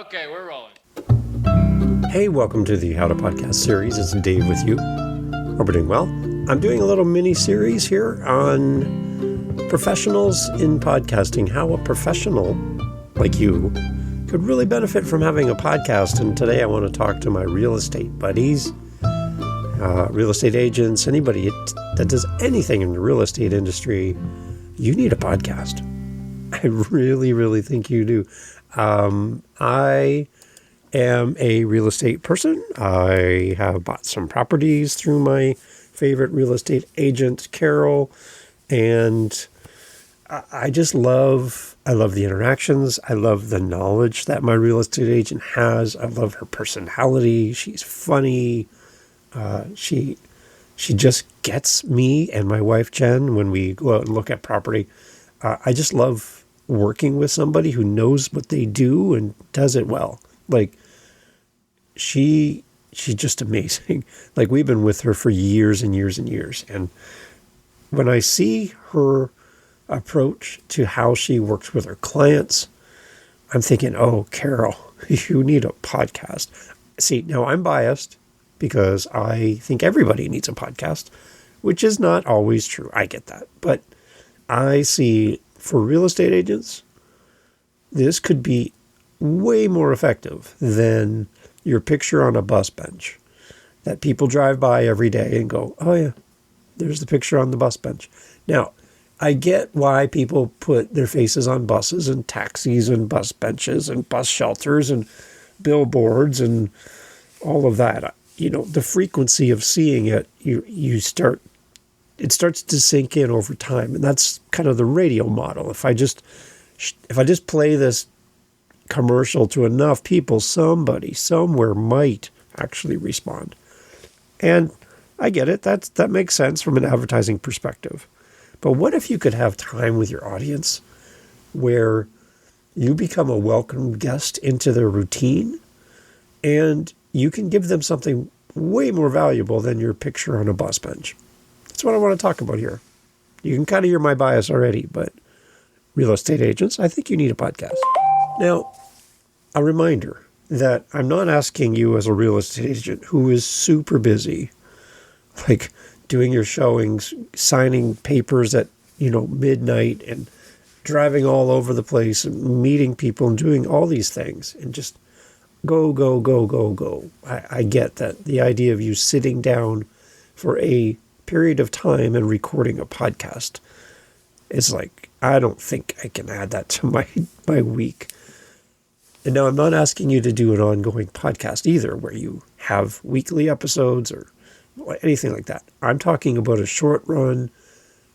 Okay, we're rolling. Hey, welcome to the How to Podcast series. It's Dave with you. Hope we're doing well. I'm doing a little mini series here on professionals in podcasting, how a professional like you could really benefit from having a podcast. And today I want to talk to my real estate buddies, real estate agents, anybody that does anything in the real estate industry. You need a podcast. I really, really think you do. I am a real estate person. I have bought some properties through my favorite real estate agent, Carol, and I love the interactions. I love the knowledge that my real estate agent has. I love her personality. She's funny. She just gets me and my wife, Jen, when we go out and look at property. I just love working with somebody who knows what they do and does it well. Like, she's just amazing. Like, we've been with her for years and years and years. And when I see her approach to how she works with her clients, I'm thinking, oh, Carol, you need a podcast. See, now I'm biased because I think everybody needs a podcast, which is not always true. I get that. But I see for real estate agents, this could be way more effective than your picture on a bus bench that people drive by every day and go, oh yeah, there's the picture on the bus bench. Now, I get why people put their faces on buses and taxis and bus benches and bus shelters and billboards and all of that. You know, the frequency of seeing it, it starts to sink in over time. And that's kind of the radio model. If I just play this commercial to enough people, somebody somewhere might actually respond. And I get it. That makes sense from an advertising perspective. But what if you could have time with your audience where you become a welcome guest into their routine and you can give them something way more valuable than your picture on a bus bench? That's what I want to talk about here. You can kind of hear my bias already, but real estate agents, I think you need a podcast. Now, a reminder that I'm not asking you as a real estate agent who is super busy, like doing your showings, signing papers at, midnight and driving all over the place and meeting people and doing all these things and just go, go, go, go, go. I get that. The idea of you sitting down for a period of time and recording a podcast is like, I don't think I can add that to my week. And now I'm not asking you to do an ongoing podcast either, where you have weekly episodes or anything like that. I'm talking about a short run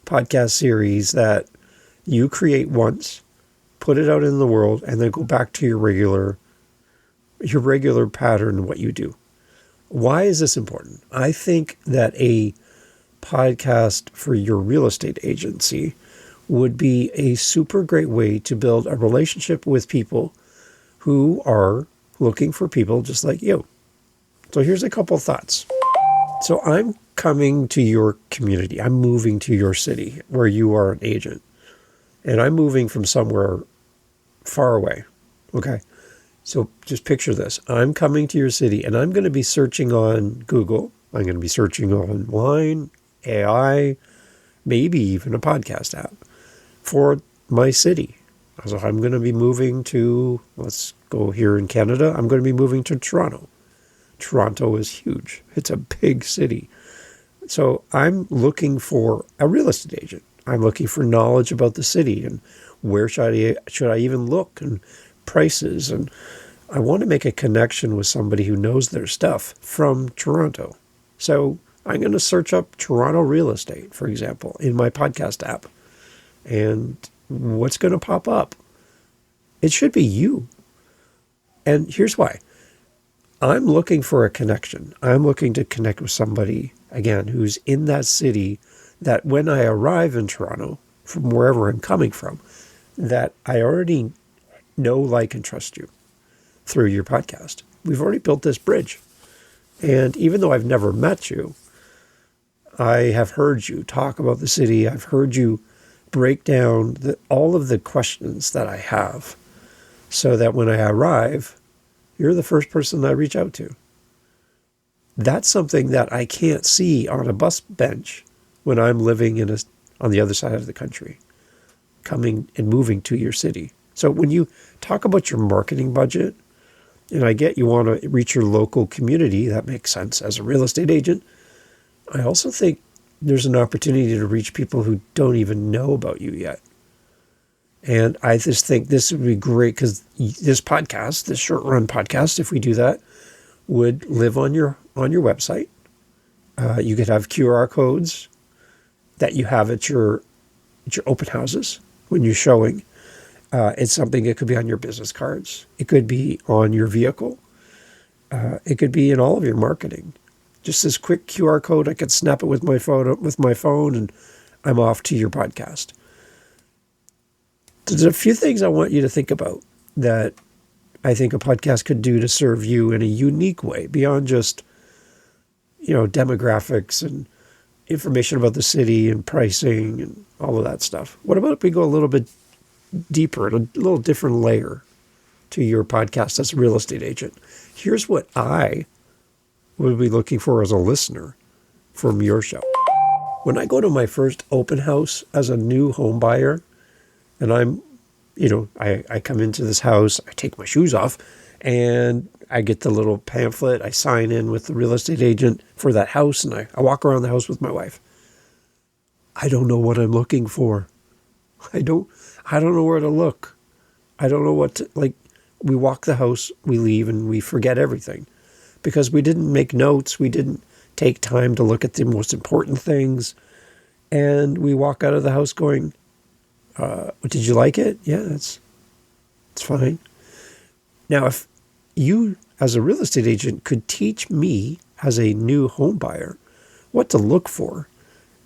podcast series that you create once, put it out in the world, and then go back to your regular pattern of what you do. Why is this important? I think that a podcast for your real estate agency would be a super great way to build a relationship with people who are looking for people just like you. So here's a couple thoughts. So I'm coming to your community. I'm moving to your city where you are an agent. And I'm moving from somewhere far away. Okay. So just picture this. I'm coming to your city and I'm going to be searching on Google. I'm going to be searching online, AI, maybe even a podcast app for my city. So I'm going to be moving to, let's go here in Canada, I'm going to be moving to Toronto. Toronto is huge. It's a big city. So I'm looking for a real estate agent. I'm looking for knowledge about the city and where should I even look and prices. And I want to make a connection with somebody who knows their stuff from Toronto. So I'm going to search up Toronto real estate, for example, in my podcast app. And what's going to pop up? It should be you. And here's why. I'm looking for a connection. I'm looking to connect with somebody, again, who's in that city, that when I arrive in Toronto, from wherever I'm coming from, that I already know, like, and trust you through your podcast. We've already built this bridge. And even though I've never met you, I have heard you talk about the city. I've heard you break down all of the questions that I have so that when I arrive, You're the first person I reach out to. That's something that I can't see on a bus bench when I'm living on the other side of the country, coming and moving to your city. So when you talk about your marketing budget, and I get you want to reach your local community, that makes sense as a real estate agent. I also think there's an opportunity to reach people who don't even know about you yet. And I just think this would be great because this podcast, this short run podcast, if we do that, would live on your website. You could have QR codes that you have at your open houses when you're showing. It's something that could be on your business cards. It could be on your vehicle. It could be in all of your marketing. Just this quick QR code, I could snap it with my phone, and I'm off to your podcast. There's a few things I want you to think about that I think a podcast could do to serve you in a unique way beyond just, demographics and information about the city and pricing and all of that stuff. What about if we go a little bit deeper and a little different layer to your podcast as a real estate agent? Here's what I would be looking for as a listener from your show. When I go to my first open house as a new home buyer, and I come into this house, I take my shoes off, and I get the little pamphlet. I sign in with the real estate agent for that house, and I walk around the house with my wife. I don't know what I'm looking for. I don't know where to look. I don't know what to, we walk the house, we leave, and we forget everything because we didn't make notes. We didn't take time to look at the most important things. And we walk out of the house going, did you like it? Yeah, it's fine. Now, if you, as a real estate agent, could teach me as a new home buyer what to look for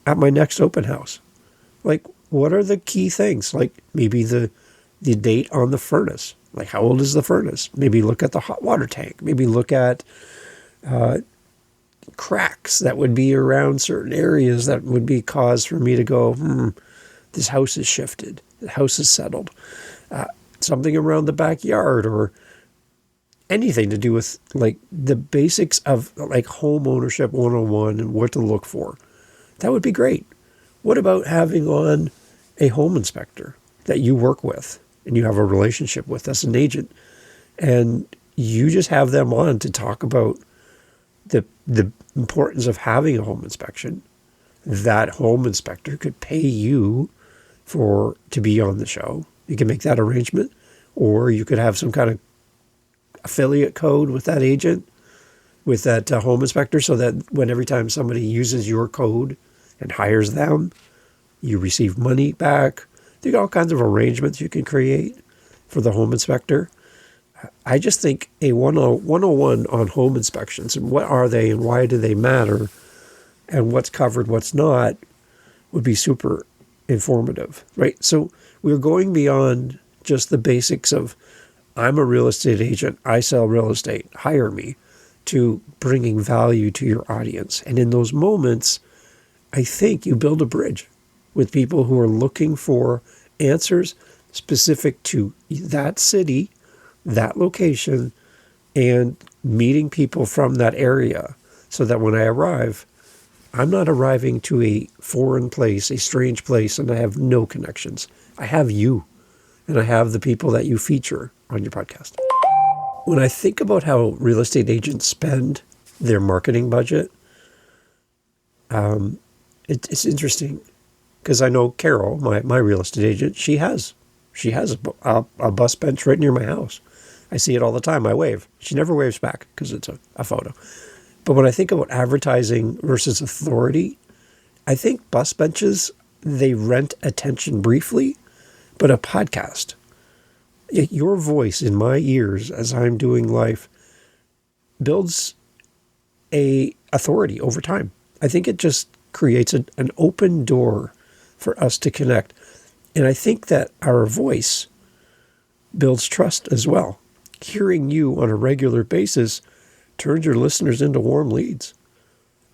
at my next open house, what are the key things? Maybe the date on the furnace. How old is the furnace? Maybe look at the hot water tank. Maybe look at cracks that would be around certain areas that would be cause for me to go, this house is shifted. The house is settled. Something around the backyard or anything to do with the basics of home ownership 101 and what to look for. That would be great. What about having on a home inspector that you work with and you have a relationship with as an agent, and you just have them on to talk about the importance of having a home inspection? That home inspector could pay you to be on the show. You can make that arrangement, or you could have some kind of affiliate code with that agent, with that home inspector, so that every time somebody uses your code and hires them, you receive money back. There are all kinds of arrangements you can create for the home inspector. I just think a 101 on home inspections and what are they and why do they matter and what's covered, what's not, would be super informative, right? So we're going beyond just the basics of I'm a real estate agent, I sell real estate, hire me, to bringing value to your audience. And in those moments, I think you build a bridge with people who are looking for answers specific to that city, that location, and meeting people from that area so that when I arrive, I'm not arriving to a foreign place, a strange place, and I have no connections. I have you, and I have the people that you feature on your podcast. When I think about how real estate agents spend their marketing budget, it's interesting because I know Carol, my real estate agent, she has a bus bench right near my house. I see it all the time. I wave. She never waves back because it's a photo. But when I think about advertising versus authority, I think bus benches, they rent attention briefly, but a podcast, your voice in my ears as I'm doing life, builds a authority over time. I think it just creates an open door for us to connect. And I think that our voice builds trust as well. Hearing you on a regular basis turns your listeners into warm leads.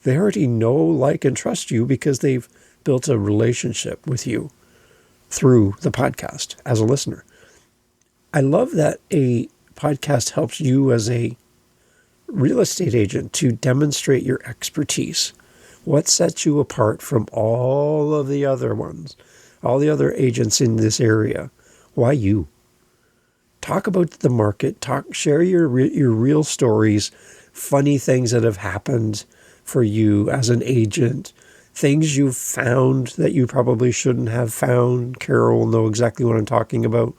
They already know, like, and trust you because they've built a relationship with you through the podcast as a listener. I love that a podcast helps you as a real estate agent to demonstrate your expertise. What sets you apart from all of the other ones, all the other agents in this area? Why you? Talk about the market. Share your real stories, funny things that have happened for you as an agent, things you've found that you probably shouldn't have found. Carol will know exactly what I'm talking about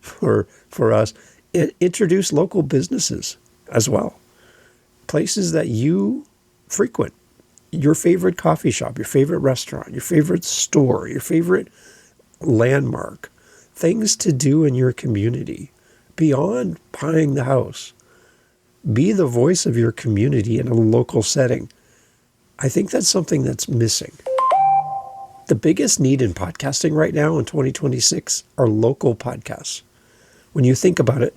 for us. Introduce local businesses as well. Places that you frequent, your favorite coffee shop, your favorite restaurant, your favorite store, your favorite landmark, things to do in your community beyond buying the house. Be the voice of your community in a local setting. I think that's something that's missing. The biggest need in podcasting right now in 2026 are local podcasts. When you think about it,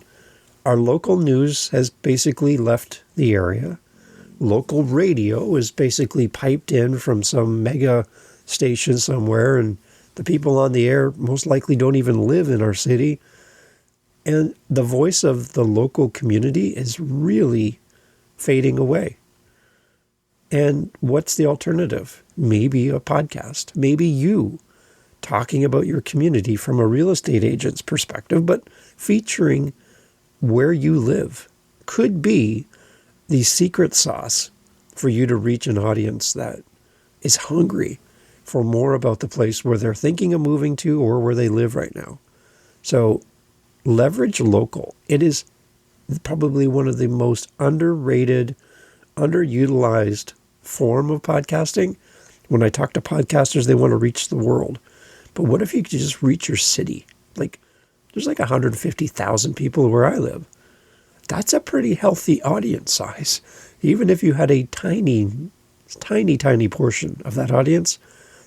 our local news has basically left the area. Local radio is basically piped in from some mega station somewhere, and the people on the air most likely don't even live in our city. And the voice of the local community is really fading away. And what's the alternative? Maybe a podcast. Maybe you talking about your community from a real estate agent's perspective, but featuring where you live could be the secret sauce for you to reach an audience that is hungry for more about the place where they're thinking of moving to or where they live right now. So leverage local. It is probably one of the most underrated, underutilized form of podcasting. When I talk to podcasters, they want to reach the world. But what if you could just reach your city? There's 150,000 people where I live. That's a pretty healthy audience size. Even if you had a tiny portion of that audience,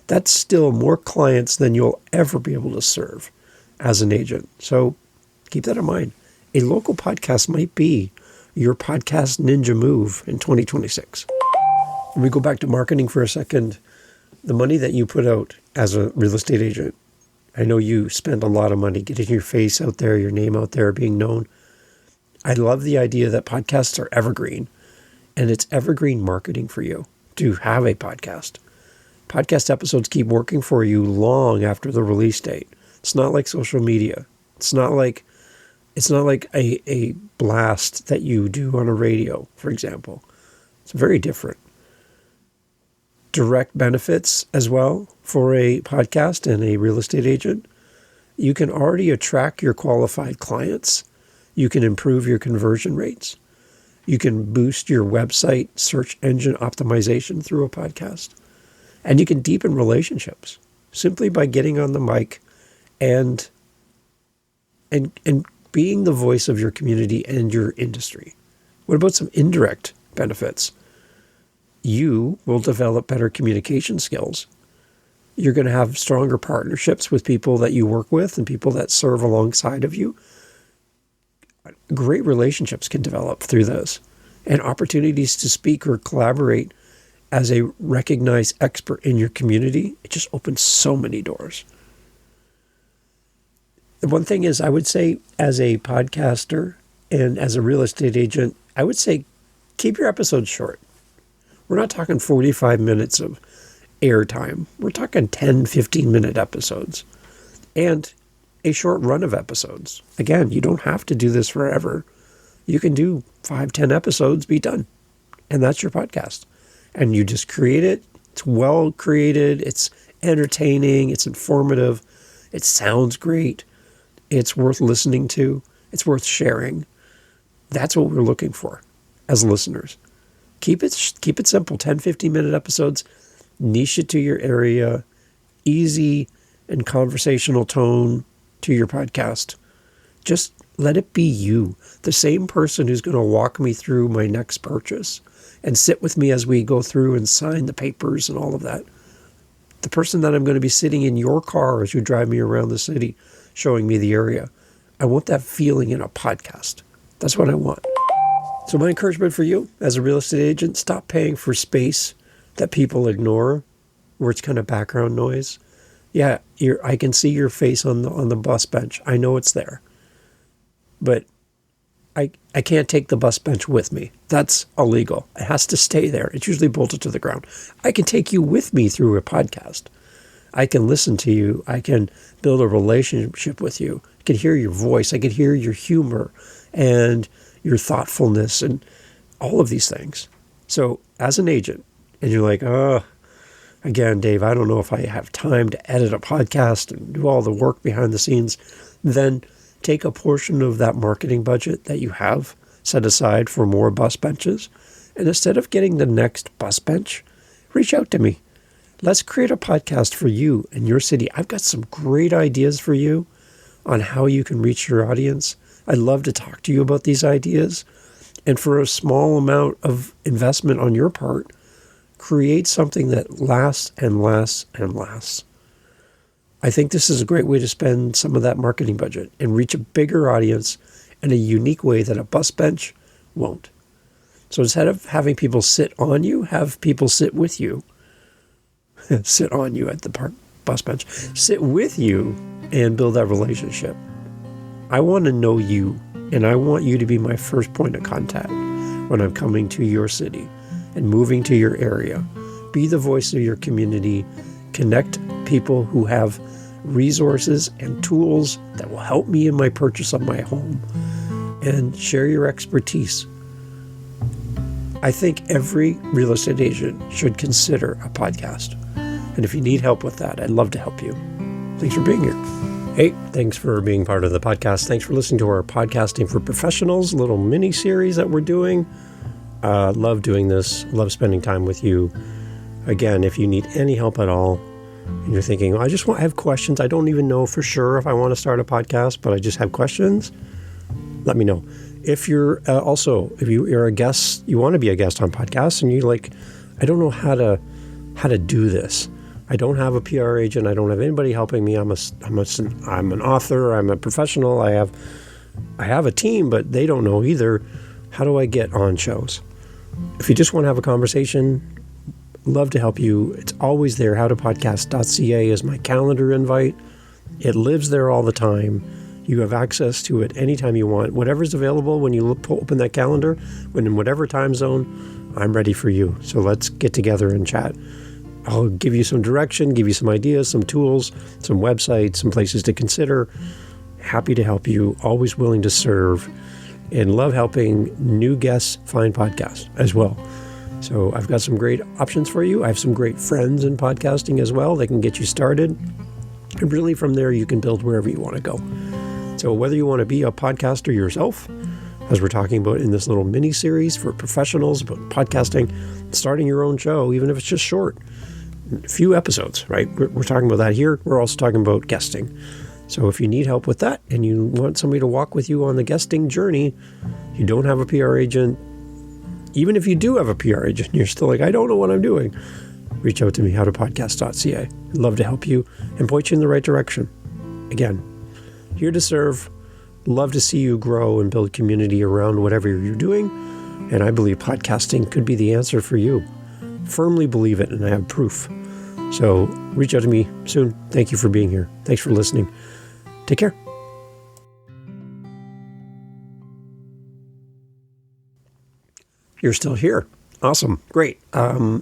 that's still more clients than you'll ever be able to serve as an agent. So keep that in mind. A local podcast might be your podcast ninja move in 2026. When we go back to marketing for a second, the money that you put out as a real estate agent, I know you spend a lot of money getting your face out there, your name out there, being known. I love the idea that podcasts are evergreen, and it's evergreen marketing for you to have a podcast. Podcast episodes keep working for you long after the release date. It's not like social media. It's not like a blast that you do on a radio, for example. It's very different. Direct benefits as well for a podcast and a real estate agent. You can already attract your qualified clients. You can improve your conversion rates. You can boost your website search engine optimization through a podcast. And you can deepen relationships simply by getting on the mic and being the voice of your community and your industry. What about some indirect benefits? You will develop better communication skills. You're going to have stronger partnerships with people that you work with and people that serve alongside of you. Great relationships can develop through this, and opportunities to speak or collaborate as a recognized expert in your community. It just opens so many doors. The one thing is, I would say as a podcaster and as a real estate agent, I would say keep your episodes short. We're not talking 45 minutes of airtime. We're talking 10, 15-minute episodes and a short run of episodes. Again, you don't have to do this forever. You can do 5, 10 episodes, be done. And that's your podcast. And you just create it. It's well created. It's entertaining. It's informative. It sounds great. It's worth listening to. It's worth sharing. That's what we're looking for as listeners. Keep it simple, 10, 15-minute episodes. Niche it to your area. Easy and conversational tone to your podcast. Just let it be you, the same person who's going to walk me through my next purchase and sit with me as we go through and sign the papers and all of that. The person that I'm going to be sitting in your car as you drive me around the city, showing me the area. I want that feeling in a podcast. That's what I want. So my encouragement for you as a real estate agent, stop paying for space that people ignore, where it's kind of background noise. Yeah, I can see your face on the bus bench. I know it's there. But I can't take the bus bench with me. That's illegal. It has to stay there. It's usually bolted to the ground. I can take you with me through a podcast. I can listen to you. I can build a relationship with you. I can hear your voice. I can hear your humor and your thoughtfulness and all of these things. So as an agent, and you're like, again, Dave, I don't know if I have time to edit a podcast and do all the work behind the scenes, then take a portion of that marketing budget that you have set aside for more bus benches. And instead of getting the next bus bench, reach out to me. Let's create a podcast for you in your city. I've got some great ideas for you on how you can reach your audience. I'd love to talk to you about these ideas. And for a small amount of investment on your part, create something that lasts and lasts and lasts. I think this is a great way to spend some of that marketing budget and reach a bigger audience in a unique way that a bus bench won't. So instead of having people sit on you, have people sit with you. Sit on you at the bus bench. Sit with you and build that relationship. I want to know you, and I want you to be my first point of contact when I'm coming to your city and moving to your area. Be the voice of your community. Connect people who have resources and tools that will help me in my purchase of my home, and share your expertise. I think every real estate agent should consider a podcast. And if you need help with that, I'd love to help you. Thanks for being here. Hey, thanks for being part of the podcast. Thanks for listening to our Podcasting for Professionals little mini series that we're doing. Love doing this. Love spending time with you. Again, if you need any help at all, and you're thinking, I have questions. I don't even know for sure if I want to start a podcast, but I just have questions, let me know. If you're if you're a guest, you want to be a guest on podcasts, and you're like, I don't know how to do this. I don't have a PR agent. I don't have anybody helping me. I'm an author. I'm a professional. I have a team, but they don't know either. How do I get on shows? If you just want to have a conversation, love to help you. It's always there. howtopodcast.ca is my calendar invite. It lives there all the time. You have access to it anytime you want. Whatever's available when you open that calendar, in whatever time zone, I'm ready for you. So let's get together and chat. I'll give you some direction, give you some ideas, some tools, some websites, some places to consider. Happy to help you. Always willing to serve, and love helping new guests find podcasts as well. So I've got some great options for you. I have some great friends in podcasting as well. They can get you started. And really from there, you can build wherever you want to go. So whether you want to be a podcaster yourself, as we're talking about in this little mini series for professionals about podcasting, starting your own show, even if it's just short, a few episodes, right? We're talking about that here. We're also talking about guesting. So if you need help with that and you want somebody to walk with you on the guesting journey, you don't have a PR agent, even if you do have a PR agent, you're still like, I don't know what I'm doing, reach out to me, howtopodcast.ca. I'd love to help you and point you in the right direction. Again, here to serve, love to see you grow and build community around whatever you're doing. And I believe podcasting could be the answer for you. Firmly believe it, and I have proof. So reach out to me soon. Thank you for being here. Thanks for listening. Take care. You're still here. Awesome. Great. I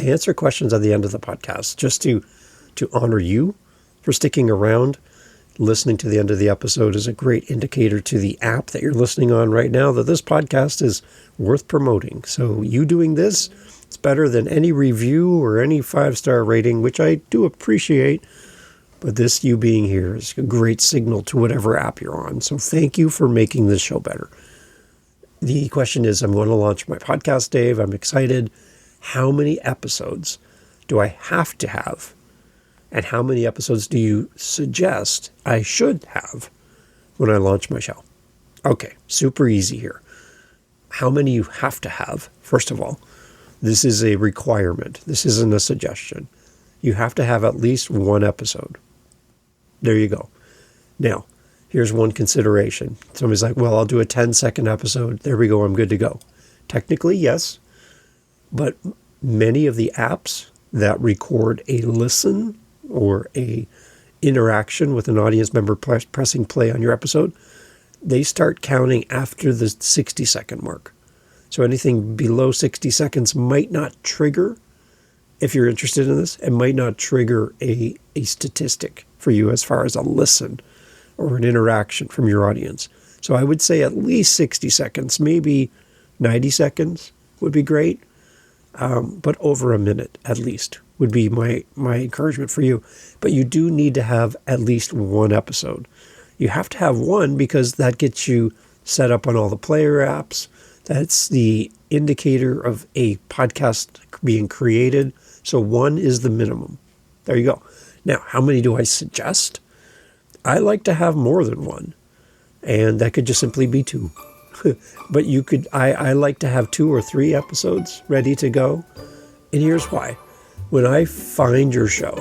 answer questions at the end of the podcast just to honor you for sticking around. Listening to the end of the episode is a great indicator to the app that you're listening on right now that this podcast is worth promoting. So you doing this, it's better than any review or any 5-star rating, which I do appreciate. But this you being here is a great signal to whatever app you're on. So thank you for making this show better. The question is, I'm going to launch my podcast, Dave. I'm excited. How many episodes do I have to have? And how many episodes do you suggest I should have when I launch my show? Okay, super easy here. How many you have to have? First of all, this is a requirement. This isn't a suggestion. You have to have at least one episode. There you go. Now, here's one consideration. Somebody's like, well, I'll do a 10-second episode. There we go. I'm good to go. Technically, yes. But many of the apps that record a listen or a interaction with an audience member pressing play on your episode, they start counting after the 60-second mark. So anything below 60 seconds might not trigger, if you're interested in this, it might not trigger a statistic for you as far as a listen or an interaction from your audience. So I would say at least 60 seconds, maybe 90 seconds would be great, but over a minute at least would be my encouragement for you. But you do need to have at least one episode. You have to have one because that gets you set up on all the player apps. That's the indicator of a podcast being created. So one is the minimum. There you go. Now, how many do I suggest? I like to have more than one, and that could just simply be 2. But you could, I like to have 2 or 3 episodes ready to go. And here's why. When I find your show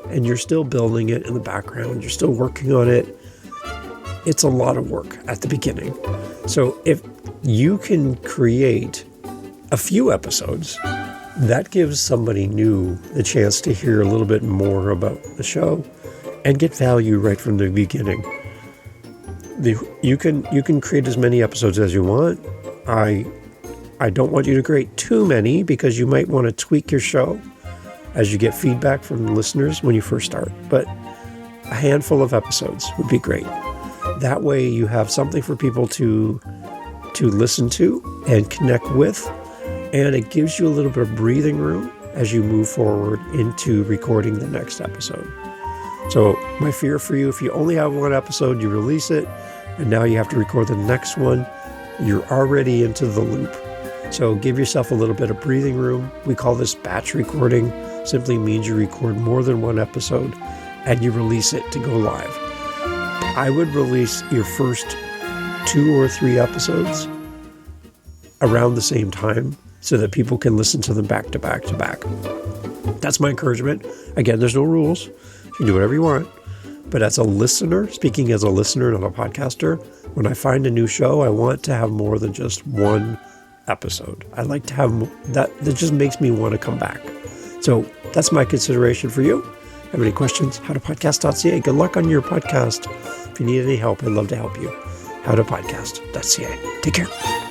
and you're still building it in the background, you're still working on it, it's a lot of work at the beginning. So if you can create a few episodes, that gives somebody new the chance to hear a little bit more about the show and get value right from the beginning. You can create as many episodes as you want. I don't want you to create too many because you might want to tweak your show as you get feedback from listeners when you first start. But a handful of episodes would be great. That way you have something for people to listen to and connect with, and it gives you a little bit of breathing room as you move forward into recording the next episode. So my fear for you, if you only have one episode, you release it, and now you have to record the next one, you're already into the loop. So give yourself a little bit of breathing room. We call this batch recording. Simply means you record more than one episode and you release it to go live. I would release your first 2 or 3 episodes around the same time so that people can listen to them back to back to back. That's my encouragement. Again, there's no rules. You can do whatever you want. But as a listener, speaking as a listener, not a podcaster, when I find a new show, I want to have more than just one episode. I like to have that just makes me want to come back. So that's my consideration for you. Have any questions? howtopodcast.ca. Good luck on your podcast. If you need any help, I'd love to help you. howtopodcast.ca. Take care.